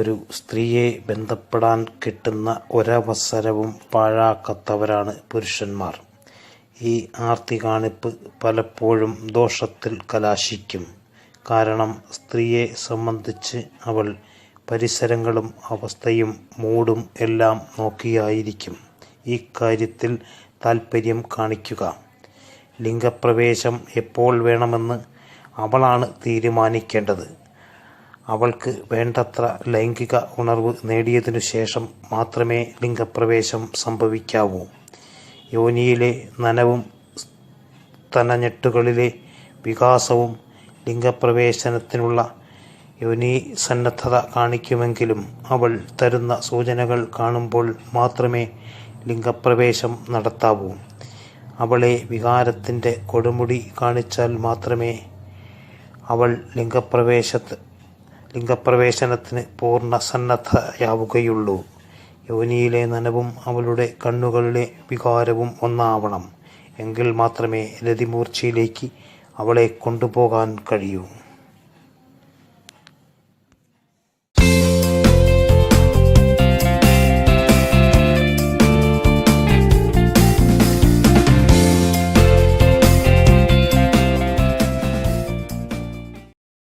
ഒരു സ്ത്രീയെ ബന്ധപ്പെടാൻ കിട്ടുന്ന ഒരവസരവും പാഴാക്കാത്തവരാണ് പുരുഷന്മാർ. ഈ ആർത്തി കാണിപ്പ് പലപ്പോഴും ദോഷത്തിൽ കലാശിക്കും. കാരണം സ്ത്രീയെ സംബന്ധിച്ച് അവൾ പരിസരങ്ങളും അവസ്ഥയും മൂഡും എല്ലാം നോക്കിയായിരിക്കും ഈ കാര്യത്തിൽ താൽപ്പര്യം കാണിക്കുക. ലിംഗപ്രവേശം എപ്പോൾ വേണമെന്ന് അവളാണ് തീരുമാനിക്കേണ്ടത്. അവൾക്ക് വേണ്ടത്ര ലൈംഗിക ഉണർവ് നേടിയതിനു ശേഷം മാത്രമേ ലിംഗപ്രവേശം സംഭവിക്കാവൂ. യോനിയിലെ നനവും സ്തനഞെട്ടുകളിലെ വികാസവും ലിംഗപ്രവേശനത്തിനുള്ള യോനിസന്നദ്ധത കാണിക്കുമെങ്കിലും അവൾ തരുന്ന സൂചനകൾ കാണുമ്പോൾ മാത്രമേ ലിംഗപ്രവേശം നടത്താവൂ. അവളെ വികാരത്തിൻ്റെ കൊടുമുടി കാണിച്ചാൽ മാത്രമേ അവൾ ലിംഗപ്രവേശനത്തിന് പൂർണ്ണ സന്നദ്ധയാവുകയുള്ളൂ. യോനിയിലെ നനവും അവളുടെ കണ്ണുകളിലെ വികാരവും ഒന്നാവണം. എങ്കിൽ മാത്രമേ രതിമൂർച്ചയിലേക്ക് അവളെ കൊണ്ടുപോകാൻ കഴിയൂ.